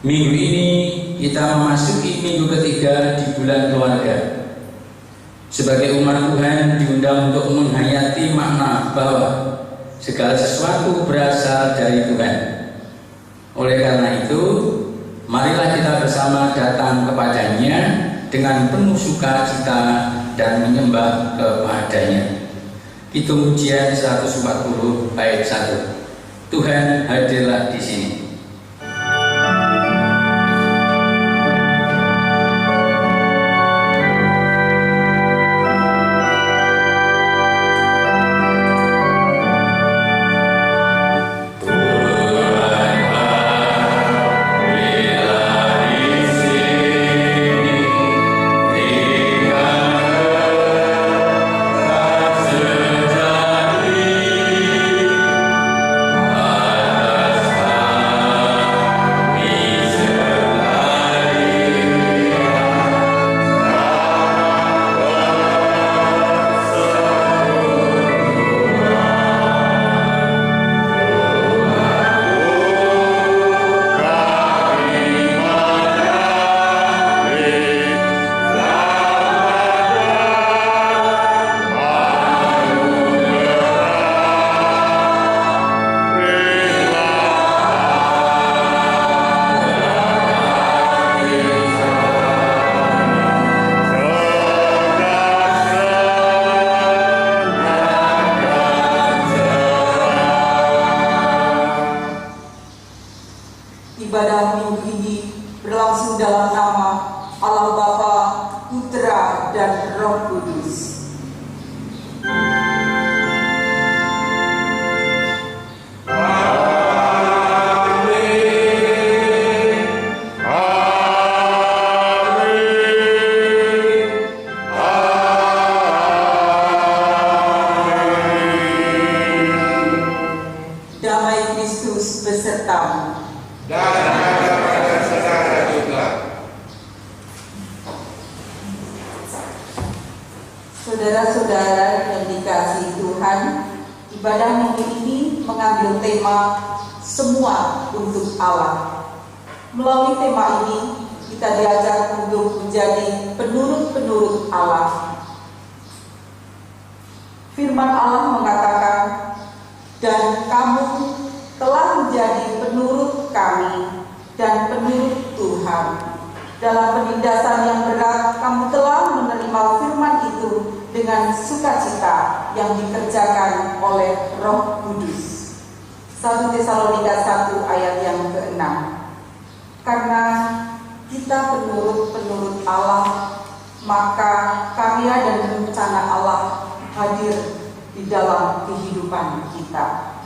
Minggu ini kita memasuki minggu ketiga di bulan keluarga. Sebagai umat Tuhan diundang untuk menghayati makna bahwa segala sesuatu berasal dari Tuhan. Oleh karena itu, marilah kita bersama datang kepadanya dengan penuh sukacita dan menyembah kepadanya. Kidung Ujian 140 ayat 1. Tuhan hadirlah di sini. Ibadah minggu ini berlangsung dalam nama Allah Bapa, Putra, dan Roh Kudus. Damai Kristus besertamu. Saudara-saudara yang dikasihi Tuhan, ibadah minggu ini mengambil tema semua untuk Allah. Melalui tema ini kita diajar untuk menjadi penurut-penurut Allah. Firman Allah mengatakan, dan kamu telah menjadi penurut kami dan penurut Tuhan. Dalam penindasan yang berat, kamu telah menerima firman itu dengan sukacita yang dikerjakan oleh Roh Kudus. 1 Tesalonika 1 ayat yang ke-6. Karena kita penurut-penurut Allah, maka karya dan rencana Allah hadir di dalam kehidupan kita.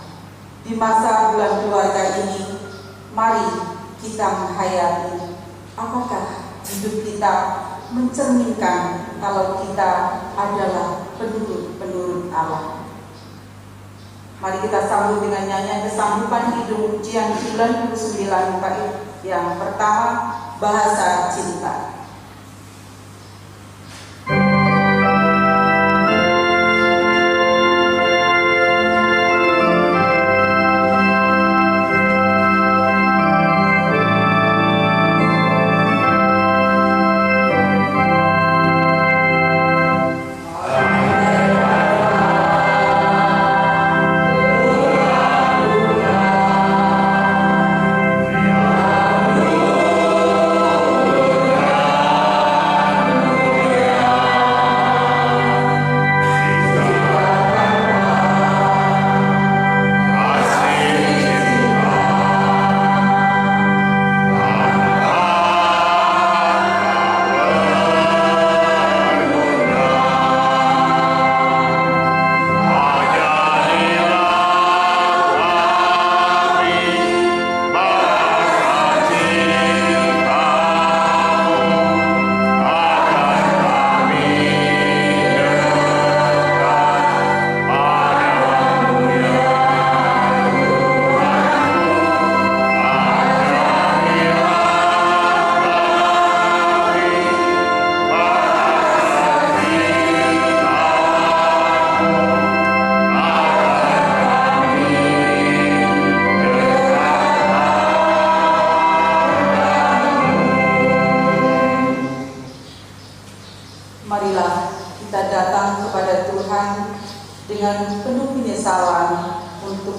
Di masa bulan keluarga ini, mari kita menghayati apakah hidup kita mencerminkan kalau kita adalah penurut-penurut Allah. Mari kita sambut dengan nyanyian kesanggupan Kidung Ujian 99 yang pertama, Bahasa Cinta. Amen.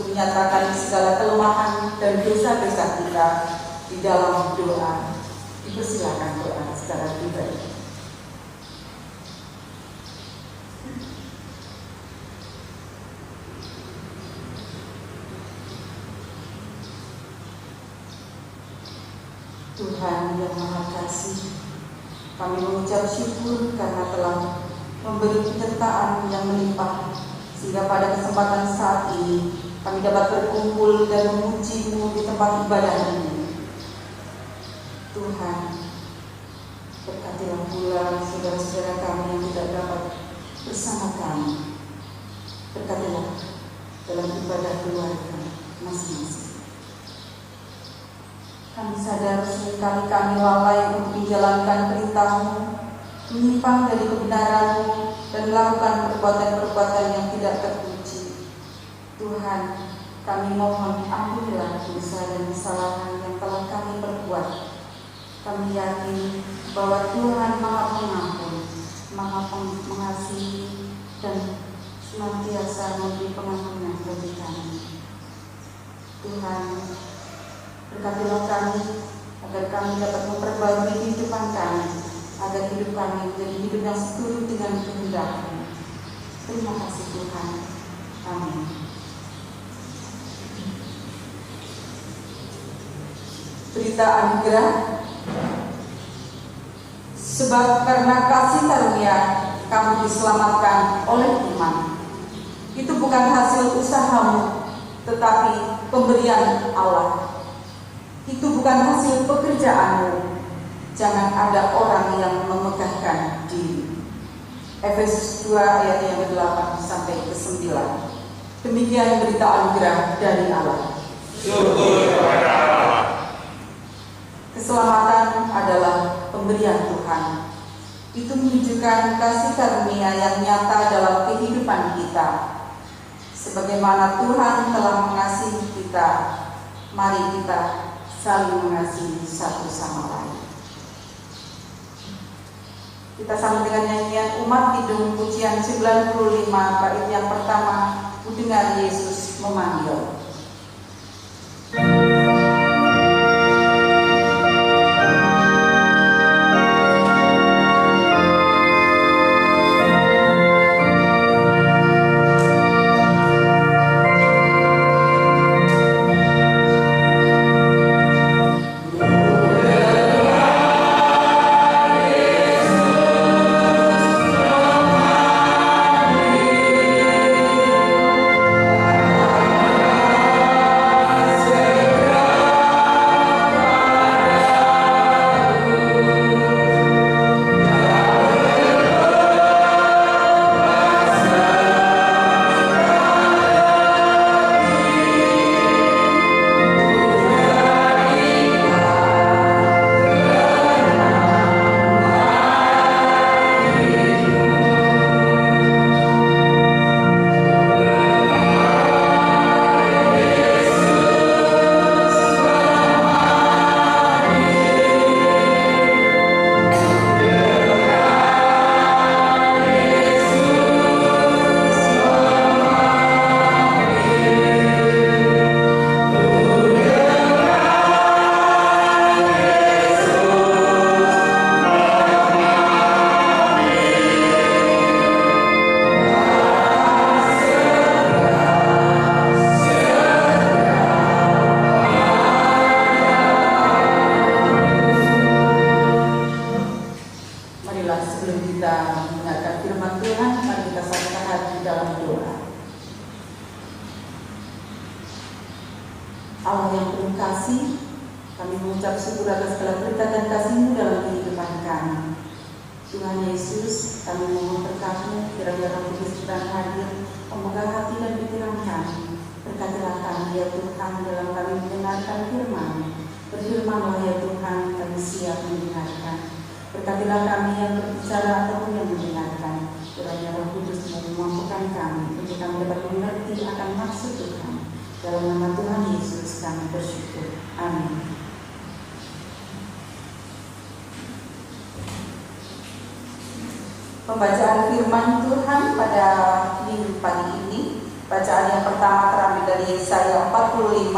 untuk menyatakan segala kelemahan dan dosa-dosa kita di dalam doa. Dipersilakan doa secara pribadi. Tuhan yang Maha Kasih, kami mengucap syukur karena telah memberi penyertaan yang melimpah, sehingga pada kesempatan saat ini kami dapat berkumpul dan memuji-Mu di tempat ibadah ini. Tuhan, berkatilah pula saudara-saudara kami yang tidak dapat bersama kami. Berkatilah dalam ibadah keluarga masing-masing. Kami sadar seringkali kami lalai untuk menjalankan perintah-Mu, menyimpang dari kebenaran-Mu, dan melakukan perbuatan-perbuatan yang tidak terpuji. Tuhan, kami mohon ampunilah dosa dan kesalahan yang telah kami perbuat. Kami yakin bahwa Tuhan Maha Pengampun, Maha Mengasihi, dan senantiasa memberi pengampunan bagi kami. Tuhan, berkatilah kami agar kami dapat memperbaiki kehidupan kami, agar hidup kami menjadi hidup yang seturut dengan kehendak-Mu. Terima kasih Tuhan. Amin. Berita anugerah. Sebab karena kasih karunia kamu diselamatkan oleh iman. Itu bukan hasil usahamu, tetapi pemberian Allah. Itu bukan hasil pekerjaanmu. Jangan ada orang yang memegahkan diri. Efesus 2 ayat yang ke-8 sampai ke-9. Demikian berita anugerah dari Allah. Syukur kepada Allah. Keselamatan adalah pemberian Tuhan. Itu menunjukkan kasih karunia yang nyata dalam kehidupan kita. Sebagaimana Tuhan telah mengasihi kita, mari kita saling mengasihi satu sama lain. Kita sambung dengan nyanyian Umat Kidung pujian 95 bait yang pertama, Ku dengar Yesus memanggil. Allah yang penuh kasih, kami mengucap syukur atas segala berkat dan kasih-Mu dalam kehidupan kami. Tuhan Yesus, kami mohon berkat-Mu, kiranya Roh Kudus Tuhan hadir, memegang hati dan pikiran kami. Berkatilah kami ya Tuhan dalam kami mendengarkan firman-Mu. Berfirman-Lah ya Tuhan, kami siap mendengarkan. Berkatilah kami yang berbicara ataupun yang mendengarkan. Kiranya Roh Kudus memampukan kami untuk kami dapat mengerti akan maksud Tuhan. Dalam nama Tuhan Yesus kami bersyukur. Amin. Pembacaan firman Tuhan pada minggu pagi ini Bacaan yang pertama terambil dari Yesaya 45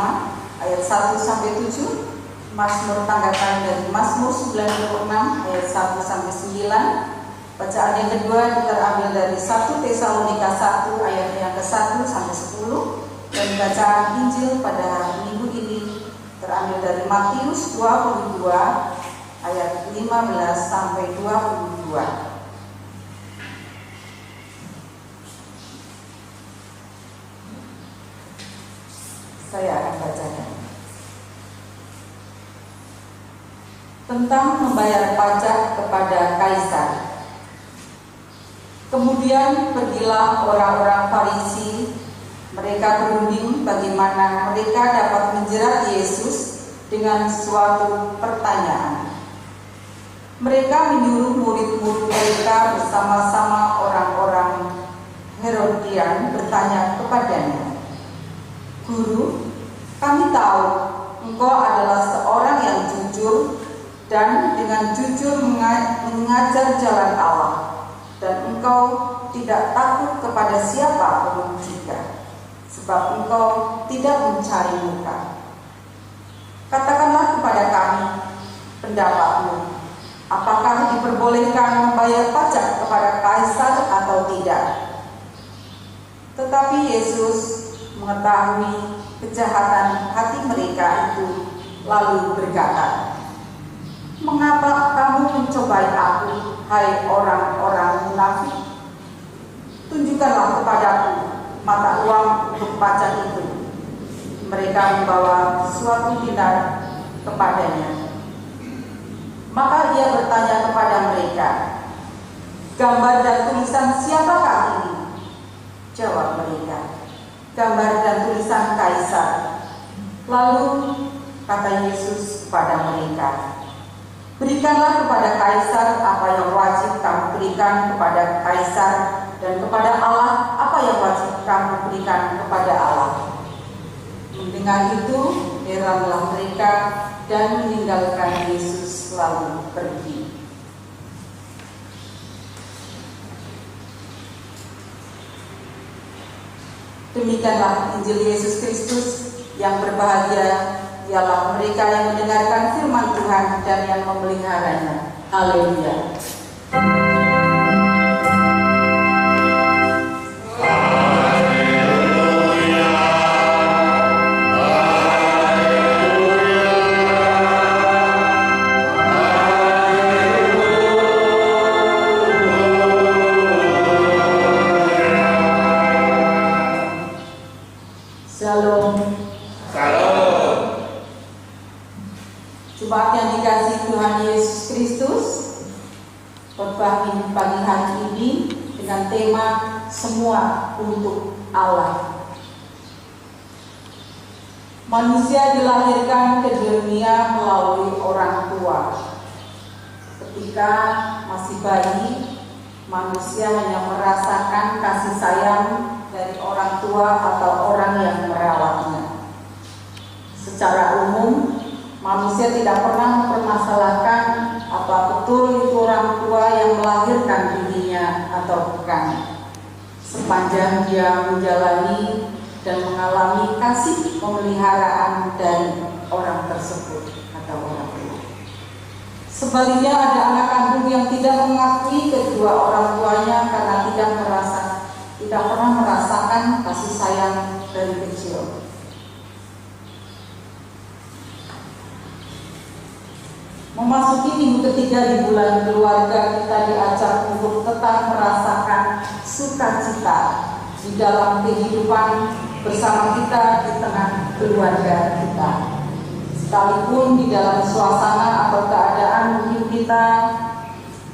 ayat 1 sampai 7, Mazmur tanggapan dari Mazmur 96 ayat 1 sampai 9. Bacaan yang kedua terambil dari 1 Tesalonika 1 ayat yang ke-1 sampai 10, dan bacaan Injil pada minggu ini terambil dari Matius 22 ayat 15 sampai 22. Saya akan bacakan. Tentang membayar pajak kepada kaisar. Kemudian pergilah orang-orang Farisi. Mereka berunding bagaimana mereka dapat menjerat Yesus dengan suatu pertanyaan. Mereka menyuruh murid-murid mereka bersama-sama orang-orang Herodian bertanya kepadanya, "Guru, kami tahu engkau adalah seorang yang jujur dan dengan jujur mengajar jalan Allah, dan engkau tidak takut kepada siapa pun juga, sebab engkau tidak mencari muka. Katakanlah kepada kami pendapatmu, apakah diperbolehkan membayar pajak kepada kaisar atau tidak?" Tetapi Yesus mengetahui kejahatan hati mereka itu, lalu berkata, "Mengapa kamu mencobai aku, hai orang-orang munafik? Tunjukkanlah kepadaku mata uang untuk pajak itu." Mereka membawa suatu dinar kepadanya. Maka ia bertanya kepada mereka, "Gambar dan tulisan siapakah ini?" Jawab mereka, "Gambar dan tulisan kaisar." Lalu kata Yesus kepada mereka, "Berikanlah kepada kaisar apa yang wajib kamu berikan kepada kaisar, dan kepada Allah apa yang wajib kamu berikan kepada Allah." Mendengar itu, heranlah mereka dan meninggalkan Yesus lalu pergi. Demikianlah Injil Yesus Kristus. Yang berbahagia ialah mereka yang mendengarkan firman Tuhan dan yang memeliharanya. Haleluya. Shalom. Salam. Jemaat yang dikasihi Tuhan Yesus Kristus, khotbah pagi hari ini dengan tema semua untuk Allah. Manusia dilahirkan ke dunia melalui orang tua. Ketika masih bayi, manusia hanya merasakan kasih sayang dari orang tua atau orang yang merawatnya. Secara umum, manusia tidak pernah mempermasalahkan apa betul itu orang tua yang melahirkan dirinya atau bukan, sepanjang dia menjalani dan mengalami kasih pemeliharaan dari orang tersebut atau orang tua. Sebaliknya, ada anak kandung yang tidak mengakui kedua orang tuanya karena tidak pernah merasakan kasih sayang dari kecil. Memasuki minggu ketiga di bulan keluarga, kita diajak untuk tetap merasakan sukacita di dalam kehidupan bersama kita di tengah keluarga kita. Sekalipun di dalam suasana atau keadaan mungkin kita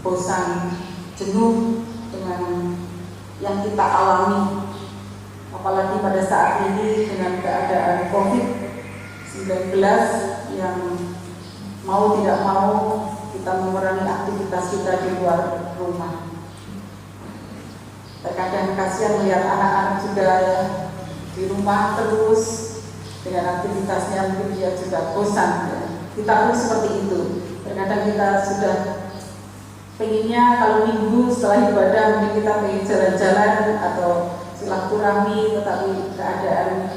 bosan, jenuh dengan yang kita alami, apalagi pada saat ini dengan keadaan COVID-19 yang mau tidak mau kita mengurangi aktivitas kita di luar rumah. Terkadang kasihan melihat anak-anak juga di rumah terus dengan aktivitasnya, mungkin dia juga bosan. Kita pun seperti itu. Terkadang kita sudah pengennya kalau minggu setelah ibadah mungkin kita pengen jalan-jalan atau silaturahmi, tetapi keadaan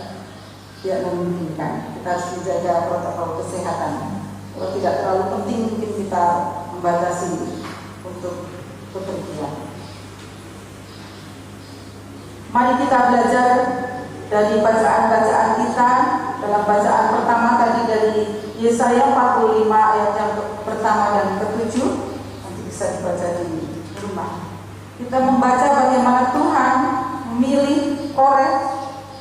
tidak memungkinkan. Kita harus menjaga protokol kesehatan. Kalau tidak terlalu penting, mungkin kita membatasi untuk bepergian. Mari kita belajar dari bacaan-bacaan kita. Dalam bacaan pertama tadi dari Yesaya 45 ayat yang pertama dan ke-7, nanti bisa dibaca di rumah. Kita membaca bagaimana Tuhan memilih Koreh,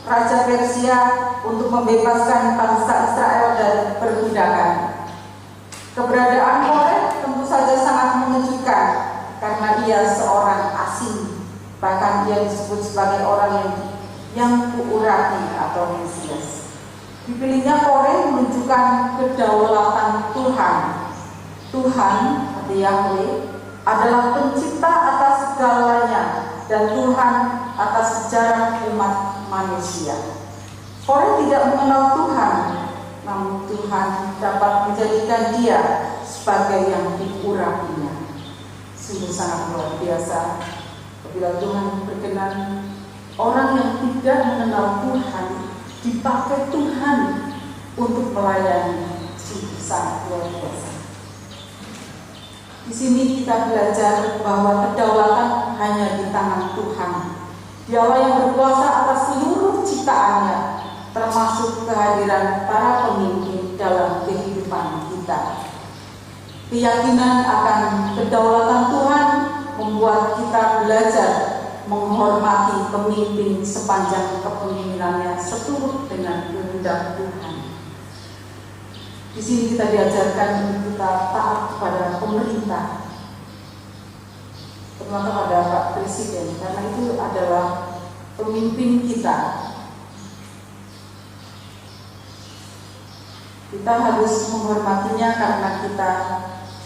Raja Persia, untuk membebaskan bangsa Israel dari perbudakan. Keberadaan Koreh tentu saja sangat mengejutkan karena ia seorang asing, bahkan ia disebut sebagai orang yang kuurati atau Mesias. Dipilihnya Koreh menunjukkan kedaulatan Tuhan. Tuhan, arti Yahweh, adalah pencipta atas segalanya dan Tuhan atas sejarah umat manusia. Koreh tidak mengenal Tuhan, namun Tuhan dapat menjadikan dia sebagai yang diurapinya. Sungguh sangat luar biasa apabila Tuhan berkenan orang yang tidak mengenal Tuhan dipakai Tuhan untuk melayani. Sungguh sangat luar biasa. Di sini kita belajar bahwa kedaulatan hanya di tangan Tuhan. Dialah yang berkuasa atas seluruh ciptaannya, termasuk kehadiran para pemimpin dalam kehidupan kita. Keyakinan akan kedaulatan Tuhan membuat kita belajar menghormati pemimpin sepanjang kepemimpinannya seturut dengan kehendak Tuhan. Di sini kita diajarkan untuk kita taat kepada pemerintah, terutama kepada Pak Presiden, karena itu adalah pemimpin kita. Kita harus menghormatinya karena kita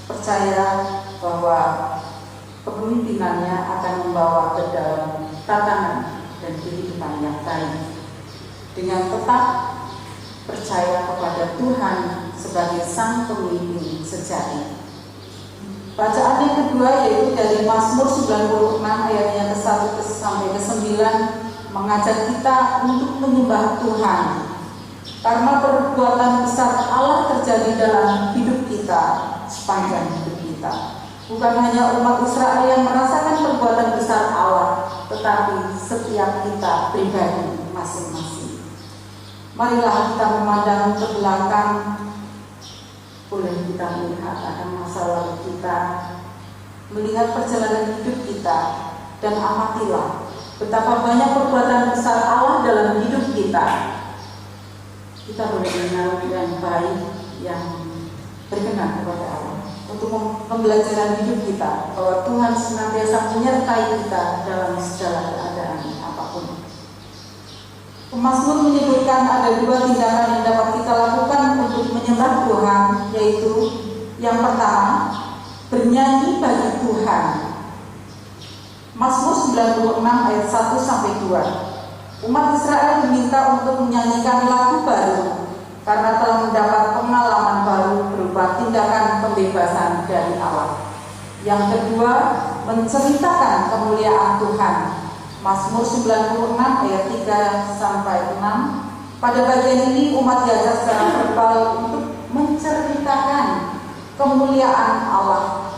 percaya bahwa kepemimpinannya akan membawa ke dalam tatanan dan kehidupan yang baik. Dengan tetap percaya kepada Tuhan sebagai sang pemimpin sejati. Bacaan yang kedua yaitu dari Mazmur 96 ayatnya ke-1 sampai ke-9 mengajak kita untuk menyembah Tuhan. Karena perbuatan besar Allah terjadi dalam hidup kita sepanjang hidup kita. Bukan hanya umat Israel yang merasakan perbuatan besar Allah, tetapi setiap kita pribadi masing-masing. Marilah kita memandang ke belakang, boleh kita melihat akan masa lalu kita, melihat perjalanan hidup kita, dan amatilah betapa banyak perbuatan besar Allah dalam hidup kita. Kita boleh mengenal yang baik, yang berkenan kepada Allah. Untuk pembelajaran hidup kita, bahwa Tuhan senantiasa menyertai kita dalam segala keadaan apapun. Pemazmur menyebutkan ada dua tindakan yang dapat kita lakukan untuk menyembah Tuhan, yaitu yang pertama, bernyanyi bagi Tuhan. Mazmur 96 ayat 1 sampai 2. Umat Israel diminta untuk menyanyikan lagu baru karena telah mendapat pengalaman baru berupa tindakan pembebasan dari Allah. Yang kedua, menceritakan kemuliaan Tuhan. Mazmur 96 ayat 3 sampai 6. Pada bagian ini umat diajak secara verbal untuk menceritakan kemuliaan Allah.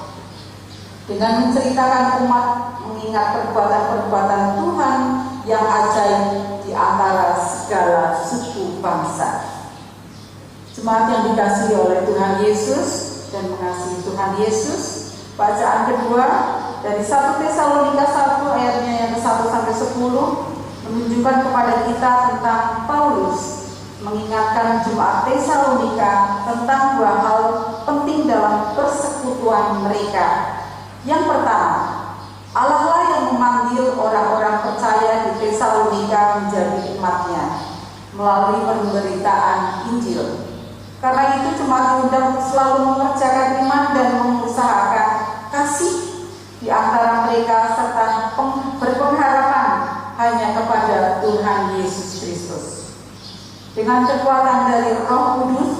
Dengan menceritakan umat mengingat perbuatan-perbuatan Tuhan yang ajaib di antara segala suku bangsa. Jemaat yang dikasihi oleh Tuhan Yesus dan mengasihi Tuhan Yesus, bacaan kedua dari 1 Tesalonika 1 ayatnya yang ke-1 sampai 10 menunjukkan kepada kita tentang Paulus mengingatkan jemaat Tesalonika tentang dua hal penting dalam persekutuan mereka. Yang pertama, Allah lah yang memanggil orang-orang percaya di Tesalonika menjadi umatnya melalui pemberitaan Injil. Karena itu jemaat diundang untuk selalu mengerjakan iman dan mengusahakan kasih di antara mereka serta berpengharapan hanya kepada Tuhan Yesus Kristus. Dengan kekuatan dari Roh Kudus,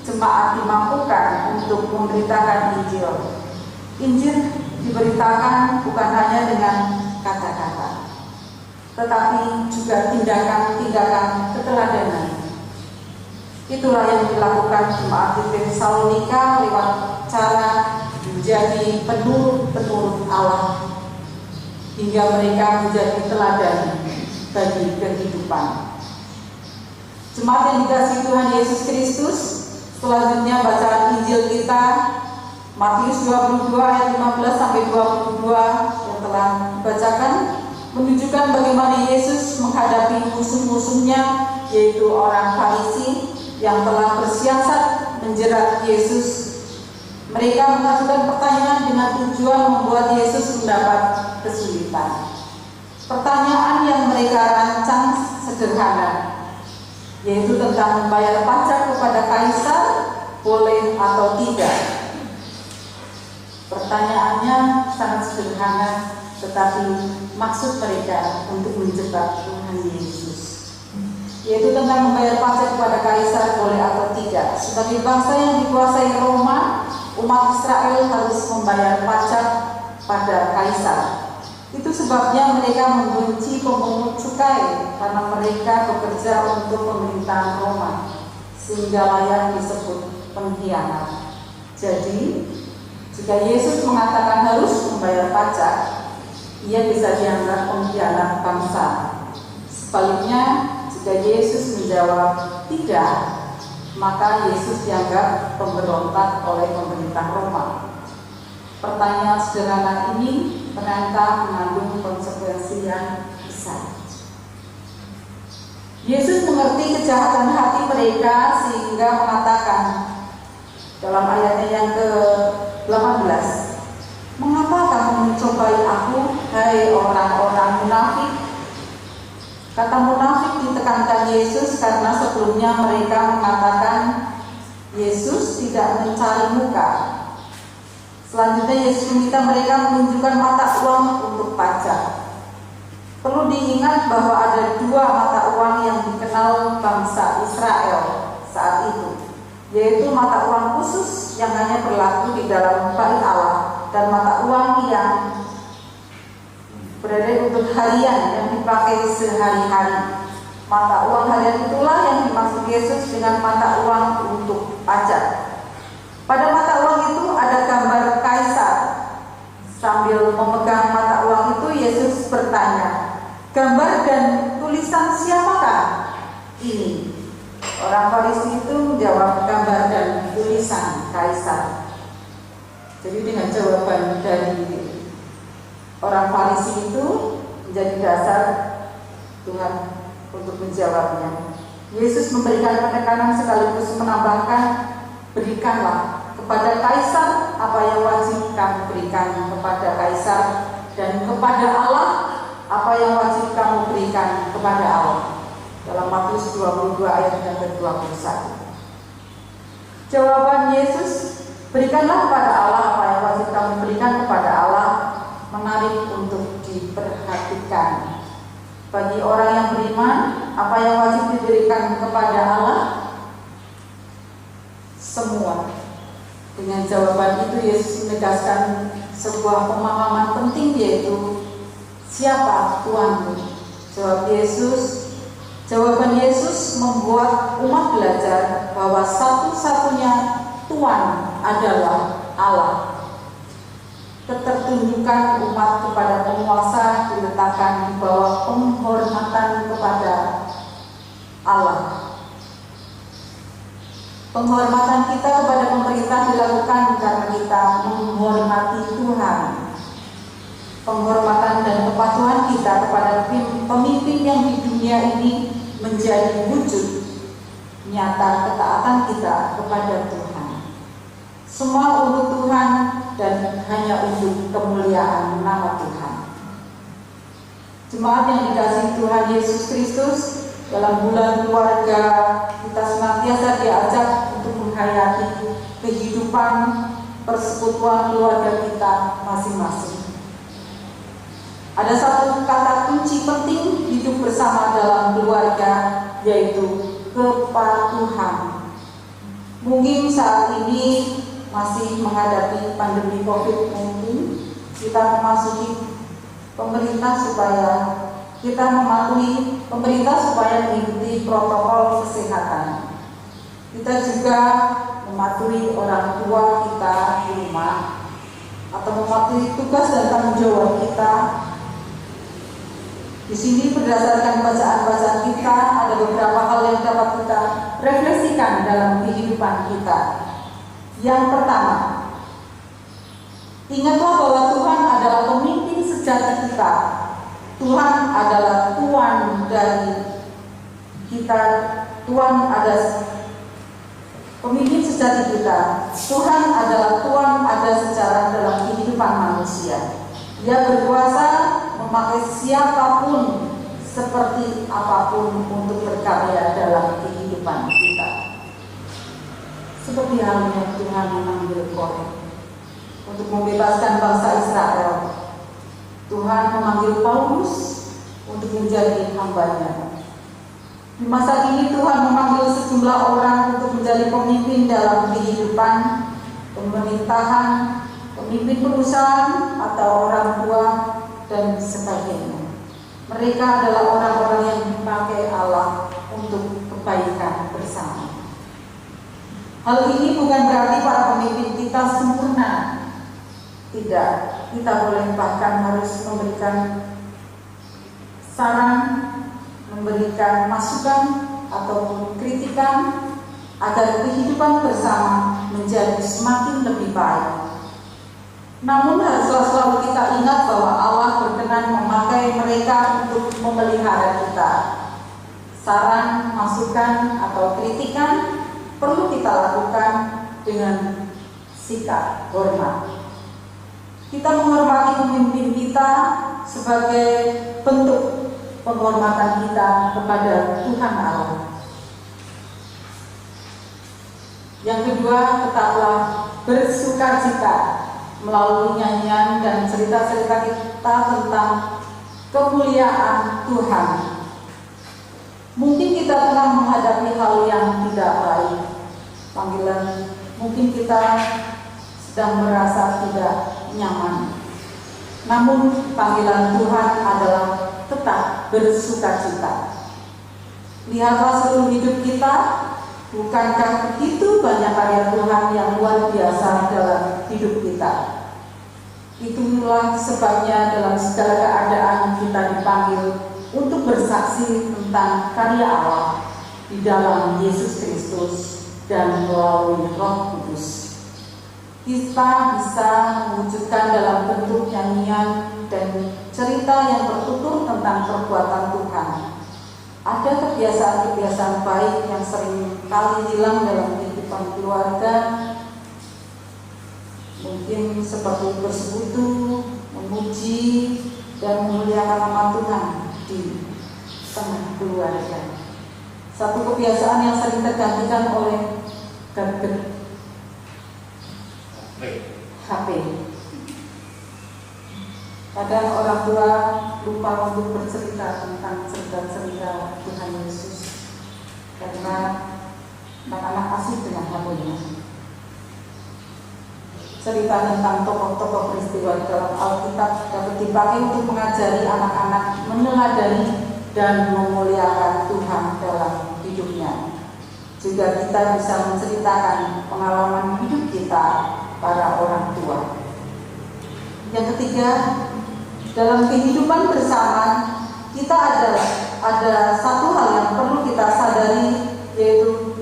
jemaat dimampukan untuk memberitakan Injil. Injil diberitakan bukan hanya dengan kata-kata, tetapi juga tindakan-tindakan keteladanan. Itulah yang dilakukan jemaat di Tesalonika lewat cara menjadi penurut Allah, hingga mereka menjadi teladan bagi kehidupan. Jemaat yang dikasihi Tuhan Yesus Kristus, selanjutnya bacaan Injil kita Matius 22 ayat 15 sampai 22 yang telah dibacakan menunjukkan bagaimana Yesus menghadapi musuh-musuhnya, yaitu orang Farisi yang telah bersiasat menjerat Yesus. Mereka mengajukan pertanyaan dengan tujuan membuat Yesus mendapat kesulitan. Pertanyaan yang mereka rancang sederhana, yaitu tentang membayar pajak kepada kaisar boleh atau tidak. Pertanyaannya sangat sederhana, tetapi maksud mereka untuk menjebak Tuhan Yesus, yaitu tentang membayar pajak kepada kaisar boleh atau tidak. Sebagai bangsa yang dikuasai Roma, umat Israel harus membayar pajak pada kaisar. Itu sebabnya mereka membenci pemungut cukai, karena mereka bekerja untuk pemerintahan Roma, sehingga layak disebut pengkhianat. Jadi, jika Yesus mengatakan harus membayar pajak, ia bisa dianggap pengkhianat bangsa. Sebaliknya, jika Yesus menjawab tidak, maka Yesus dianggap pemberontak oleh pemerintah Roma. Pertanyaan sederhana ini ternyata mengandung konsekuensi yang besar. Yesus mengerti kejahatan hati mereka sehingga mengatakan dalam ayatnya yang ke-18, "Mengapa kamu mencobai aku, hai orang-orang munafik?" Kata munafik ditekankan Yesus karena sebelumnya mereka mengatakan Yesus tidak mencari muka. Selanjutnya Yesus meminta mereka menunjukkan mata uang untuk pajak. Perlu diingat bahwa ada dua mata uang yang dikenal bangsa Israel saat itu, yaitu mata uang khusus yang hanya berlaku di dalam bait Allah dan mata uang yang berada untuk harian yang dipakai sehari-hari. Mata uang harian itulah yang dimaksud Yesus dengan mata uang untuk pajak. Pada mata uang itu ada gambar kaisar. Sambil memegang mata uang itu, Yesus bertanya, "Gambar dan tulisan siapakah ini?" Orang Farisi itu menjawab, "Gambar dan tulisan kaisar." Jadi dengan jawaban dari orang Farisi itu menjadi dasar Tuhan untuk menjawabnya. Yesus memberikan penekanan sekaligus menambahkan, "Berikanlah kepada kaisar apa yang wajib kamu berikan kepada kaisar, dan kepada Allah apa yang wajib kamu berikan kepada Allah." Dalam Matius 22 ayat yang ke-21. Jawaban Yesus, "Berikanlah kepada Allah apa yang wajib kamu berikan kepada Allah," menarik untuk diperhatikan. Bagi orang yang beriman, apa yang wajib diberikan kepada Allah? Semua. Dengan jawaban itu Yesus menegaskan sebuah pemahaman penting, yaitu siapa Tuhanmu? Jawaban Yesus membuat umat belajar bahwa satu-satunya Tuhan adalah Allah. Ketertunjukan umat kepada penguasa diletakkan di bawah penghormatan kepada Allah. Penghormatan kita kepada pemerintah dilakukan karena kita menghormati Tuhan. Penghormatan dan kepatuhan kita kepada pemimpin yang di dunia ini menjadi wujud nyata ketaatan kita kepada Tuhan. Semua untuk Tuhan dan hanya untuk kemuliaan nama Tuhan. Jemaat yang dikasihi Tuhan Yesus Kristus, dalam bulan keluarga kita senantiasa diajak untuk menghayati kehidupan persekutuan keluarga kita masing-masing. Ada satu kata kunci penting hidup bersama dalam keluarga, yaitu kepatuhan. Mungkin saat ini masih menghadapi pandemi COVID-19, kita memasuki pemerintah supaya kita mematuhi pemerintah supaya mengikuti protokol kesehatan. Kita juga mematuhi orang tua kita di rumah atau mematuhi tugas dan tanggung jawab kita. Di sini berdasarkan bacaan-bacaan kita ada beberapa hal yang dapat kita refleksikan dalam kehidupan kita. Yang pertama, ingatlah bahwa Tuhan adalah pemimpin sejati kita. Tuhan adalah Tuhan dari kita. Tuhan ada pemimpin sejati kita. Tuhan adalah Tuhan ada secara dalam kehidupan manusia. Dia berkuasa memakai siapapun seperti apapun untuk berkarya dalam kehidupan kita. Seperti halnya Tuhan memanggil Koreh untuk membebaskan bangsa Israel. Tuhan memanggil Paulus untuk menjadi hamba-Nya. Di masa kini Tuhan memanggil sejumlah orang untuk menjadi pemimpin dalam kehidupan, pemerintahan, pemimpin perusahaan atau orang tua dan sebagainya. Mereka adalah orang-orang yang dipakai Allah untuk kebaikan bersama. Hal ini bukan berarti para pemimpin kita sempurna. Tidak, kita boleh bahkan harus memberikan saran, memberikan masukan ataupun kritikan agar kehidupan bersama menjadi semakin lebih baik. Namun haruslah selalu kita ingat bahwa Allah berkenan memakai mereka untuk memelihara kita. Saran, masukan, atau kritikan perlu kita lakukan dengan sikap hormat. Kita menghormati pemimpin kita sebagai bentuk penghormatan kita kepada Tuhan Allah. Yang kedua, tetaplah bersukacita melalui nyanyian dan cerita-cerita kita tentang kemuliaan Tuhan. Mungkin kita pernah menghadapi hal yang tidak baik, panggilan, mungkin kita sedang merasa tidak nyaman. Namun panggilan Tuhan adalah tetap bersukacita. Lihatlah seluruh hidup kita, bukankah begitu banyak karya Tuhan yang luar biasa dalam hidup kita? Itulah sebabnya dalam segala keadaan kita dipanggil untuk bersaksi tentang karya Allah di dalam Yesus Kristus dan melalui Roh Kudus. Kita bisa mewujudkan dalam bentuk nyanyian dan cerita yang bertutur tentang perbuatan Tuhan. Ada kebiasaan-kebiasaan baik yang sering kali hilang dalam kehidupan keluarga, mungkin seperti bersekutu, memuji, dan memuliakan nama Tuhan di tengah keluarga. Satu kebiasaan yang sering tergantikan oleh gadget HP. Kadang orang tua lupa untuk bercerita tentang cerita-cerita Tuhan Yesus karena anak-anak asik dengan HP-nya. Cerita tentang tokoh-tokoh peristiwa dalam Alkitab dapat dipakai untuk mengajari anak-anak meneladani dan memuliakan Tuhan dalam hidupnya. Juga kita bisa menceritakan pengalaman hidup kita para orang tua. Yang ketiga, dalam kehidupan bersama kita ada satu hal yang perlu kita sadari, yaitu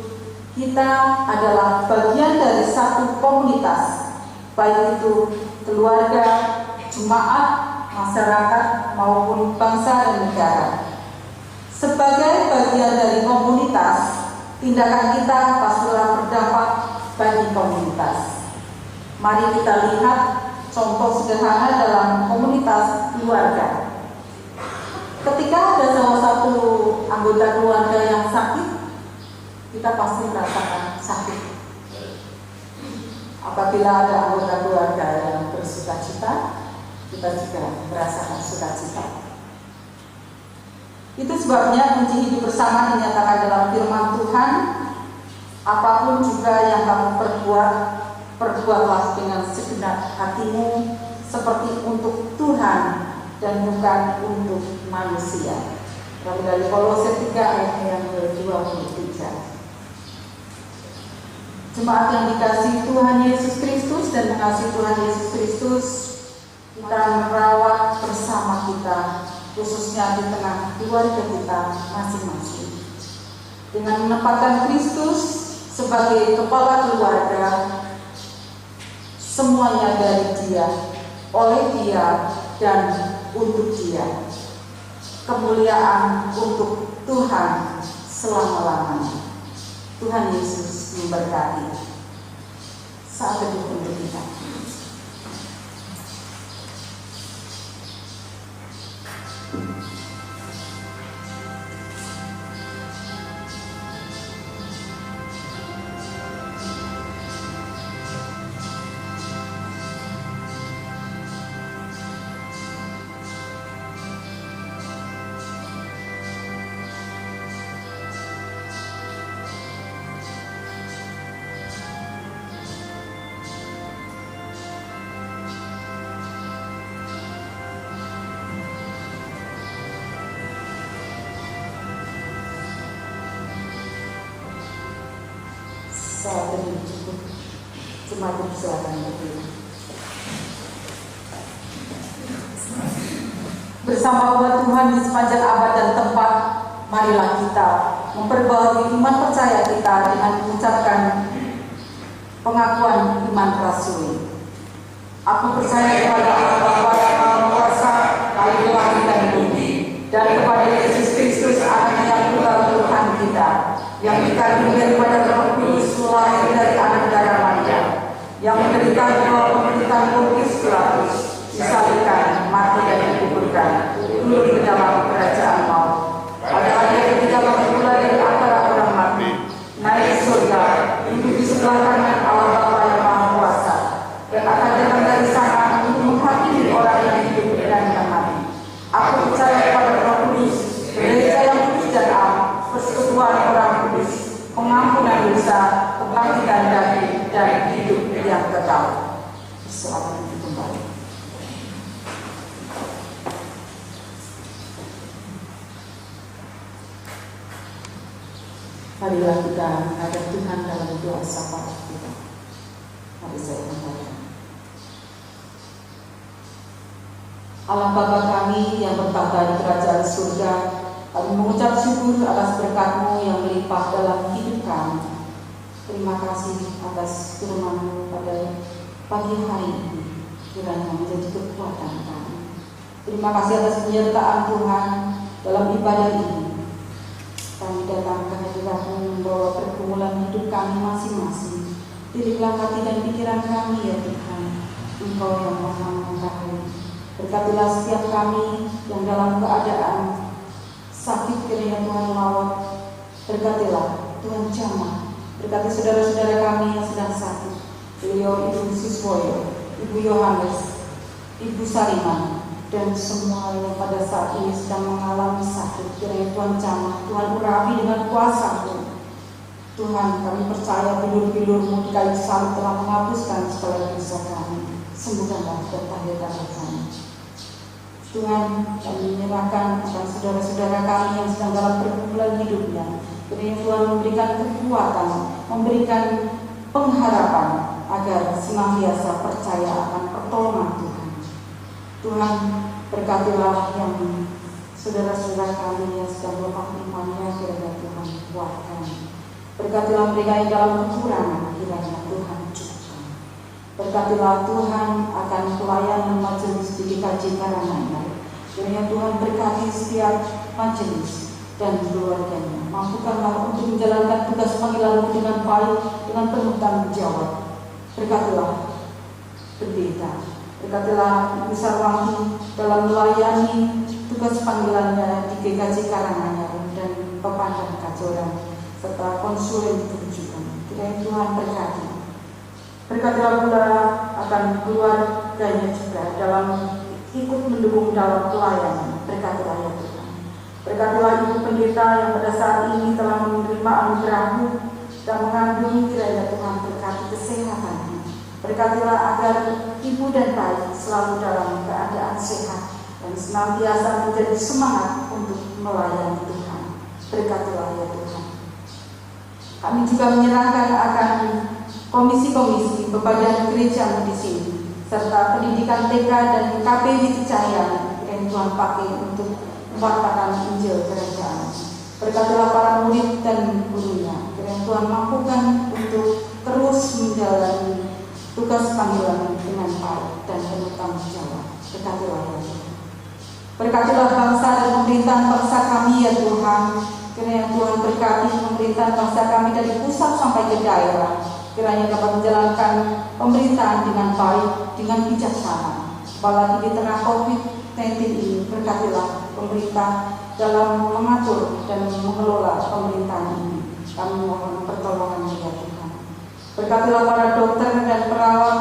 kita adalah bagian dari satu komunitas, baik itu keluarga, jemaat, masyarakat maupun bangsa dan negara. Sebagai bagian dari komunitas, tindakan kita pastilah berdampak bagi komunitas. Mari kita lihat contoh sederhana dalam komunitas keluarga. Ketika ada salah satu anggota keluarga yang sakit, kita pasti merasakan sakit. Apabila ada anggota keluarga yang bersukacita, kita juga merasakan sukacita. Itu sebabnya kunci hidup bersama dinyatakan dalam firman Tuhan. Apapun juga yang kamu perbuatlah dengan segenap hatimu seperti untuk Tuhan dan bukan untuk manusia. Lalu dari Kolose 3 ayat yang ke-23. Jemaat yang dikasihi Tuhan Yesus Kristus dan mengasihi Tuhan Yesus Kristus, kita merawat bersama kita, khususnya di tengah keluarga kita masing-masing. Dengan menempatkan Kristus sebagai kepala keluarga, semuanya dari Dia, oleh Dia, dan untuk Dia. Kemuliaan untuk Tuhan selama-lamanya. Tuhan Yesus memberkati. Saat teduh untuk kita. Saat ini cukup, semakin silakan berdiri. Bersama umat Tuhan di sepanjang abad dan tempat, marilah kita memperbaharui iman percaya kita dengan mengucapkan pengakuan iman rasuli. Aku percaya kepada Allah Bapa yang Maha Kuasa, Lalu langit dan bumi, dan kepada Yesus Kristus Anak yang tunggal Tuhan kita, yang dikandung daripada Roh Kudus, lahir dari anak darah Maria, yang menderita di bawah pemerintahan Pontius Pilatus, disalibkan, mati dan dikuburkan, turun ke dalam kerajaan maut. Pada hari ketiga bangkit pula dari antara orang mati, naik ke surga, duduk di sebelah kanan Allah Bapa yang Maha Kuasa, dan akan datang dari sana untuk menghakimi orang yang hidup dan yang mati. Aku percaya kepada Roh Kudus, gereja yang kudus dan am, persekutuan orang kudus, pengampunan dosa, kebangkitan daging, dan hidup yang kekal. Selamat kembali. Marilah kita menghadap Tuhan dalam doa syafaat kita. Mari saya membaca. Allah Bapa kami yang bertahta di kerajaan surga, kami mengucap syukur atas berkat-Mu yang melimpah dalam hidup kami. Terima kasih atas firman-Mu pada pagi hari ini, kiranya menjadi kekuatan kami. Terima kasih atas penyertaan Tuhan dalam ibadah ini. Kami datang ke hadirat-Mu membawa pergumulan hidup kami masing-masing. Dirilah hati dan pikiran kami ya Tuhan, Engkau yang Maha mengetahui. Berkatilah setiap kami yang dalam keadaan sakit, kiranya Tuhan lawat. Berkatilah Tuhan jamah. Berkati saudara-saudara kami yang sedang sakit. Beliau Ibu Siswoyo, Ibu Yohanes, Ibu Sariman, dan semua yang pada saat ini sedang mengalami sakit. Kiranya Tuhan jamah, Tuhan urapi dengan kuasa-Mu. Tuhan, kami percaya bilur-bilur-Mu di kayu salib telah menghapuskan segala dosa kami. Sembuhkanlah dan tahirkanlah kami. Tuhan, kami menyerahkan akan saudara-saudara kami yang sedang dalam pergumulan hidupnya. Kiranya Tuhan memberikan kekuatan, memberikan pengharapan agar senantiasa percaya akan pertolongan Tuhan. Tuhan, berkatilah yang saudara-saudara kami yang sedang lemah imannya, kiranya Tuhan kuatkan. Berkatilah mereka yang dalam kekurangan, kiranya Tuhan cukupkan. Berkatilah Tuhan akan pelayanan majelis di GKJ Karanganyar. Kiranya Tuhan berkati setiap majelis dan keluarganya. Mampukanlah untuk menjalankan tugas panggilan-Mu dengan baik, dengan penuh tanggung jawab. Berkatilah pendeta, berkatilah Ibu Sarwangi dalam melayani tugas panggilannya di GKJ Karanganyar dan Pepandan Kajoran serta konsulen kerujukan. Kiranya Tuhan berkati. Berkatilah pula akan keluarganya juga dalam ikut mendukung dalam pelayanan. Berkatilah ya Tuhan. Berkatilah Ibu Pendeta yang pada saat ini telah menerima anugerah-Mu dan mengandung, kiranya Tuhan berkati kesehatannya. Berkatilah agar ibu dan bayi selalu dalam keadaan sehat, dan senantiasa menjadi semangat untuk melayani Tuhan. Berkatilah ya Tuhan. Kami juga menyerahkan akan komisi-komisi bebadan gereja di sini, serta pendidikan TK dan KPW Cahaya yang Tuhan pakai untuk mewartakan Injil Kerajaan. Berkatilah para murid dan gurunya, yang Tuhan mampukan untuk terus menjalani tugas panggilan dengan baik dan penuh tanggung jawab. Berkatilah ya Tuhan. Berkatilah bangsa dan pemerintahan bangsa kami ya Tuhan. Kiranya Tuhan berkati pemerintahan bangsa kami dari pusat sampai ke daerah. Kiranya dapat menjalankan pemerintahan dengan baik, dengan bijaksana. Apalagi di tengah COVID-19 ini, berkatilah pemerintah dalam mengatur dan mengelola pemerintahan ini. Kami mohon pertolongan ya Tuhan. Berkatilah para dokter dan perawat,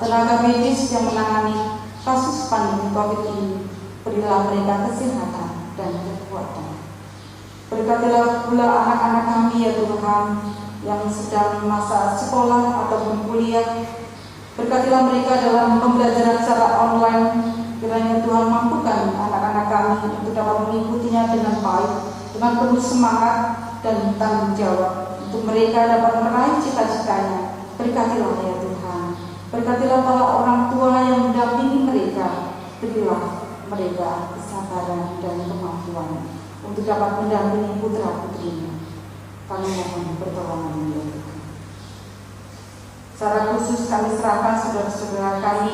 tenaga medis yang menangani kasus pandemi COVID ini. Berilah mereka kesehatan dan kekuatan. Berkatilah pula anak-anak kami ya Tuhan yang sedang masa sekolah ataupun kuliah. Berkatilah mereka dalam pembelajaran secara online. Kiranya Tuhan mampukan anak-anak kami untuk dapat mengikutinya dengan baik, dengan penuh semangat dan tanggung jawab untuk mereka dapat meraih cita-citanya. Berkatilah ya Tuhan. Berkatilah para orang tua yang mendampingi mereka. Berilah mereka kesabaran dan kemampuan untuk dapat mendampingi putra-putrinya. Kami mohon pertolongan ya Tuhan. Secara khusus kami serahkan saudara-saudara kami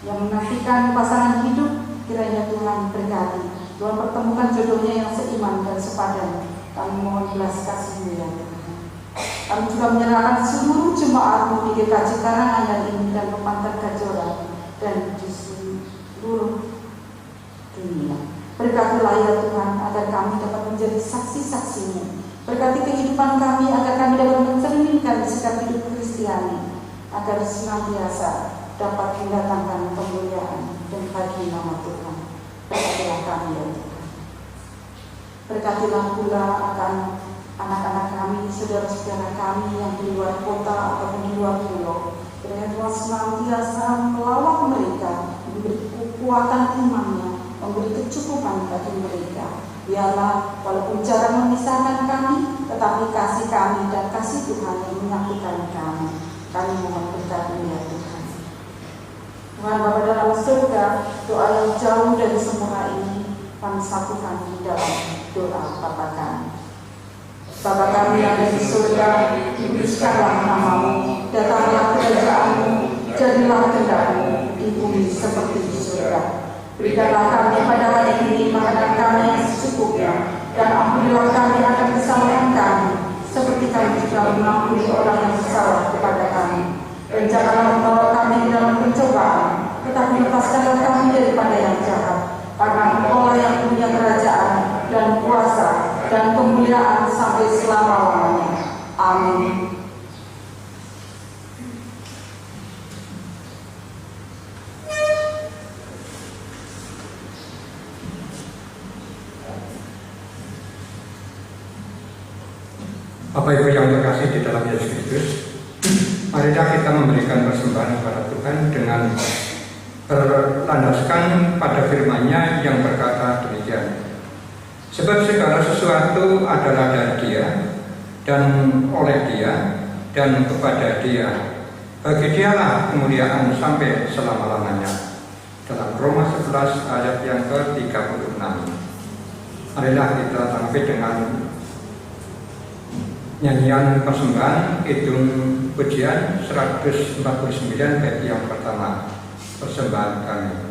yang menantikan pasangan hidup. Kiranya Tuhan berkati. Tuhan pertemukan jodohnya yang seiman dan sepadan. Kami mohon belas kasih-Mu ya Tuhan. Kami juga menyerahkan seluruh jemaat-Mu di GKJ Karanganyar ini dan Pemantar Kajora dan di seluruh dunia. Berkatilah ya Tuhan agar kami dapat menjadi saksi-saksi-Mu. Berkati kehidupan kami agar kami dapat mencerminkan sikap hidup Kristiani, agar senantiasa dapat mendatangkan kemuliaan dan bagi nama Tuhan. Berkatilah kami ya Tuhan. Berkatilah pula akan anak-anak kami, saudara-saudara kami yang di luar kota ataupun di luar pulau. Kiranya Tuhan senantiasa melawat mereka, memberi kekuatan imannya, memberi kecukupan bagi mereka. Biarlah walaupun jarak memisahkan kami, tetapi kasih kami dan kasih Tuhan yang menyatukan kami. Kami mohon berkati ya Tuhan. Tuhan Bapa dalam surga, doa yang jauh dari semua ini kami satukan di dalam doa Bapa kami. Bapa kami yang ada di surga, dikuduskanlah nama-Mu, datanglah kerajaan-Mu, jadilah kehendak-Mu di bumi seperti di surga. Berikanlah kami pada hari ini makanan kami yang secukupnya, dan ampunilah kami akan kesalahan kami, seperti kami juga mengampuni orang yang bersalah kepada kami. Dan janganlah membawa kami ke dalam pencobaan, tetapi lepaskanlah kami daripada yang jahat. Karena Engkau yang punya kerajaan dan kuasa dan kemuliaan sampai selama-lamanya. Amin. Bapak Ibu yang terkasih di dalam Yesus Kristus, marilah kita memberikan persembahan kepada Tuhan dengan berlandaskan pada firman-Nya yang berkata demikian. Sebab segala sesuatu adalah dari Dia, dan oleh Dia, dan kepada Dia. Bagi Dialah kemuliaan sampai selama-lamanya. Dalam Roma 11 ayat yang ke-36. Marilah kita tanggapi dengan nyanyian persembahan Kidung Pujian 149 bait yang pertama. Persembahan kami. Oh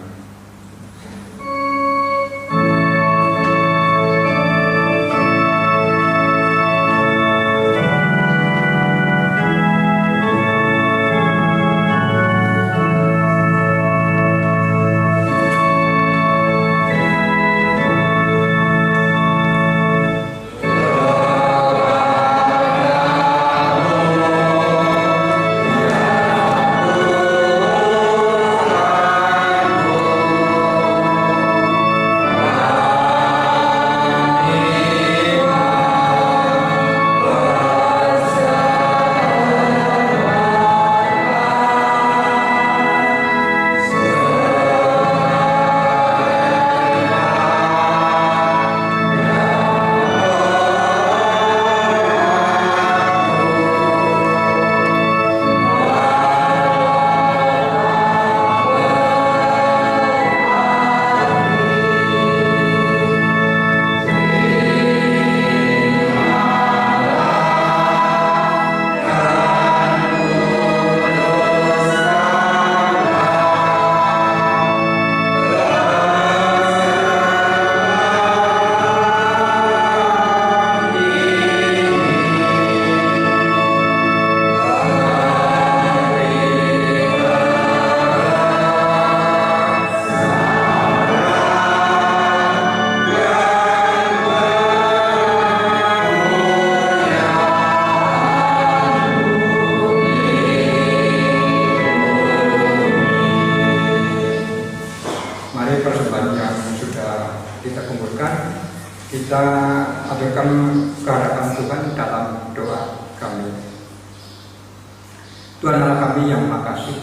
Tuhan Allah kami yang makasih,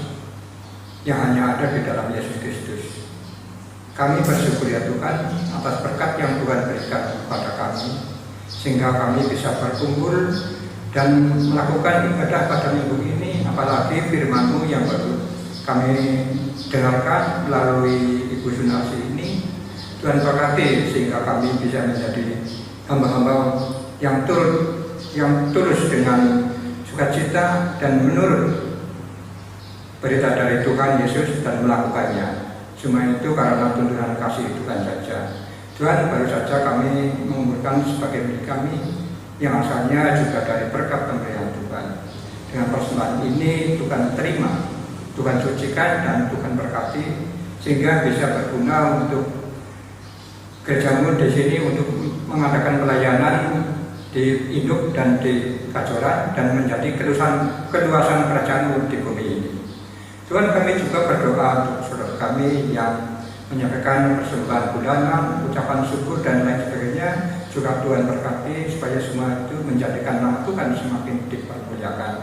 yang hanya ada di dalam Yesus Kristus. Kami bersyukur ya Tuhan atas berkat yang Tuhan berikan kepada kami, sehingga kami bisa berkumpul dan melakukan ibadah pada minggu ini, apalagi firman-Mu yang baru kami dengarkan melalui Ibu Sunarsi ini. Tuhan berkati sehingga kami bisa menjadi hamba-hamba yang tulus dengan sukacita dan menurut berita dari Tuhan Yesus dan melakukannya. Semua itu karena tuntunan kasih Tuhan saja. Tuhan, baru saja kami mengumpulkan sebagai milik kami yang asalnya juga dari berkat pemberian Tuhan. Dengan persembahan ini Tuhan terima, Tuhan sucikan dan Tuhan berkati sehingga bisa berguna untuk gereja-Mu di sini untuk mengadakan pelayanan di Induk dan di Kajoran dan menjadi keluasan kerajaan-Mu di bumi ini. Tuhan, kami juga berdoa untuk saudara kami yang menyampaikan persembahan bulanan, ucapan syukur dan lain sebagainya. Juga Tuhan berkati supaya semua itu menjadikan nama Tuhan semakin dipermuliakan.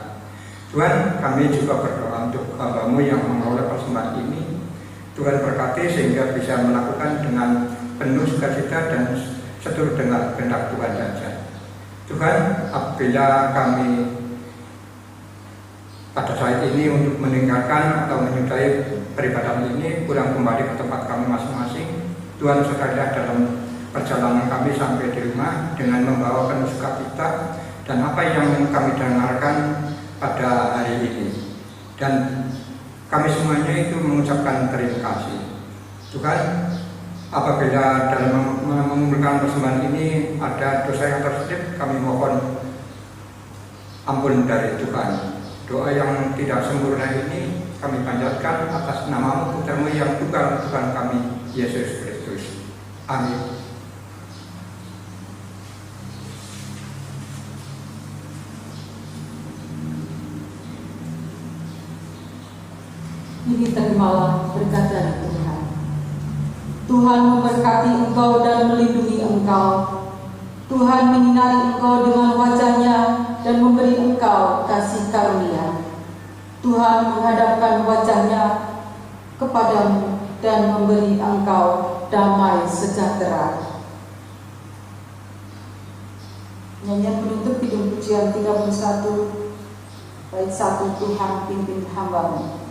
Tuhan, kami juga berdoa untuk hamba-Mu yang mengelola persembahan ini. Tuhan berkati sehingga bisa melakukan dengan penuh sukacita dan seturut dengan kehendak Tuhan saja. Tuhan, apabila kami pada saat ini untuk meninggalkan atau menyudahi peribadatan ini, pulang kembali ke tempat kami masing-masing, Tuhan sekalian dalam perjalanan kami sampai di rumah dengan membawa penuh sukacita dan apa yang kami dengarkan pada hari ini. Dan kami semuanya itu mengucapkan terima kasih. Tuhan, apabila dalam mengumpulkan persembahan ini ada dosa yang terselip, kami mohon ampun dari Tuhan. Doa yang tidak sempurna ini kami panjatkan atas nama-Mu, Putra-Mu yang tunggal, Tuhan kami, Yesus Kristus. Amin. Ini terimalah berkat dari Tuhan. Tuhan memberkati engkau dan melindungi engkau. Tuhan menyinari engkau dengan wajah-Nya dan memberi engkau kasih karunia. Tuhan menghadapkan wajah-Nya kepadamu dan memberi engkau damai sejahtera. Nyanyian penutup Kidung Pujian 31 bait 1, Tuhan pimpin hamba-Mu.